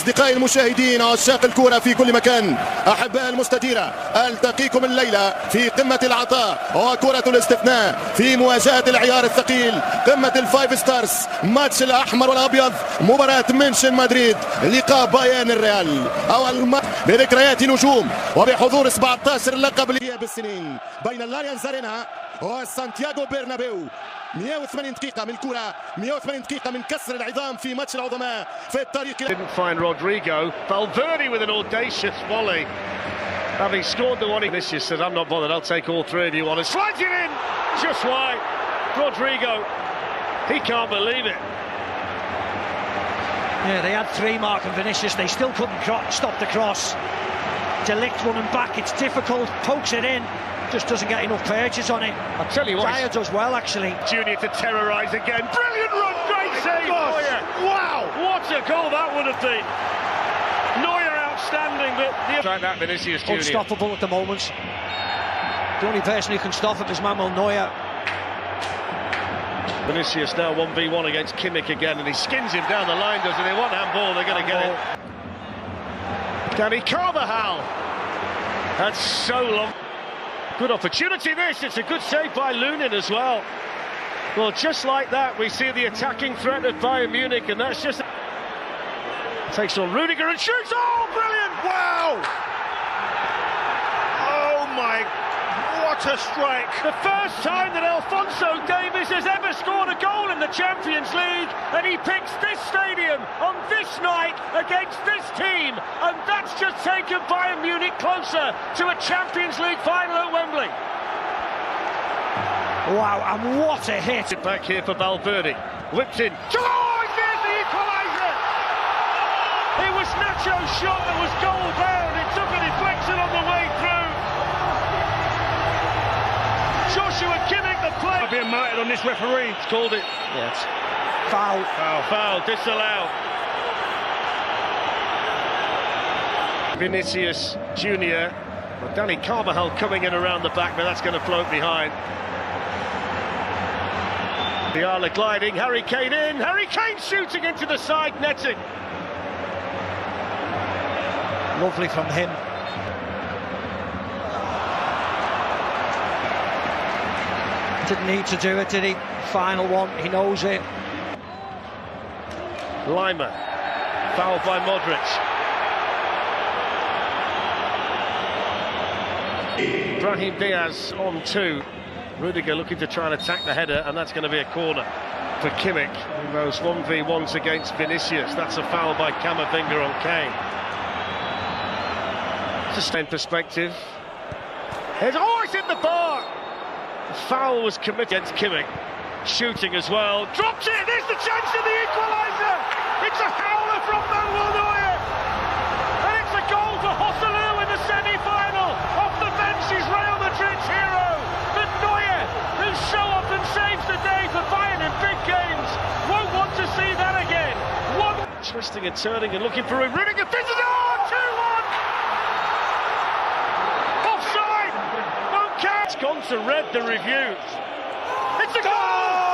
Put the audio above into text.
أصدقائي المشاهدين عشاق الكرة في كل مكان، أحباء المستديرة، ألتقيكم الليلة في قمة العطاء وكرة الاستثناء في مواجهة العيار الثقيل، قمة الفايف ستارز، ماتش الأحمر والأبيض، مباراة منشن مدريد لقاء بايرن الريال، بذكريات نجوم وبحضور 17 لقب بالسنين بين اللاينز أرينا وسانتياغو برنابيو. 180 دقيقة من الكرة، 180 دقيقة من كسر العظام في ماتش العظماء في الطريق. Didn't find Rodrigo. Valverde with an audacious volley. Having scored the one, Vinicius said, "I'm not bothered. I'll take all three of you on." And slides it in, just wide. Rodrigo, he can't believe it. Yeah, they had three mark and Vinicius. They still couldn't stop the cross. De Ligt running back. It's difficult. Pokes it in. Just doesn't get enough purchase on it. I'll tell you what, Dyer does well actually. Junior to terrorise again. Brilliant run, great save. Neuer. Wow, what a goal that would have been. Neuer outstanding, but like that Vinicius Junior. Unstoppable at the moment. The only person who can stop him is Manuel Neuer. Vinicius now 1v1 against Kimmich again, and he skins him down the line, doesn't he? One handball, they're going to get it. Danny Carvajal. That's so long. Good opportunity this, it's a good save by Lunin as well. Well, just like that, we see the attacking threat of Bayern Munich, and that's just... Takes on Rudiger and shoots, oh, brilliant, wow! Oh my, what a strike! The first time that Alphonso Davies has ever scored a goal in the Champions League, and he picks this stadium on this night against this team, and that's just taken Bayern Munich closer to a Champions League final at Wembley. Wow, and what a hit! Back here for Valverde, whipped in. Oh, there's the equaliser! It was Nacho's shot that was goal bound. It took a deflection on the way through. Joshua Kimmich, the play. Being martyred on this referee. He's called it. Yes. Foul. Foul, disallowed. Vinicius Junior. Well, Danny Carvajal coming in around the back, but that's going to float behind. Diala gliding, Harry Kane in. Harry Kane shooting into the side netting. Lovely from him. Didn't need to do it, did he? Final one, he knows it. Lima, fouled by Modric. Brahim Diaz on two. Rudiger looking to try and attack the header, and that's going to be a corner for Kimmich. In those 1v1s against Vinicius, that's a foul by Camavinga on Kane. Sustained perspective. It's in the bar! The foul was committed against Kimmich. Shooting as well. Dropped it! There's the chance of the equaliser! It's a howler from Manuel Neuer! And it's a goal for Joselu in the semi-final! Off the bench is Real Madrid's hero! But Neuer, who so often saves the day for Bayern in big games, won't want to see that again! Twisting and turning and looking for him. Rudiger finishes it! Oh, 2-1! Offside! It's gone to red, the review. It's a goal!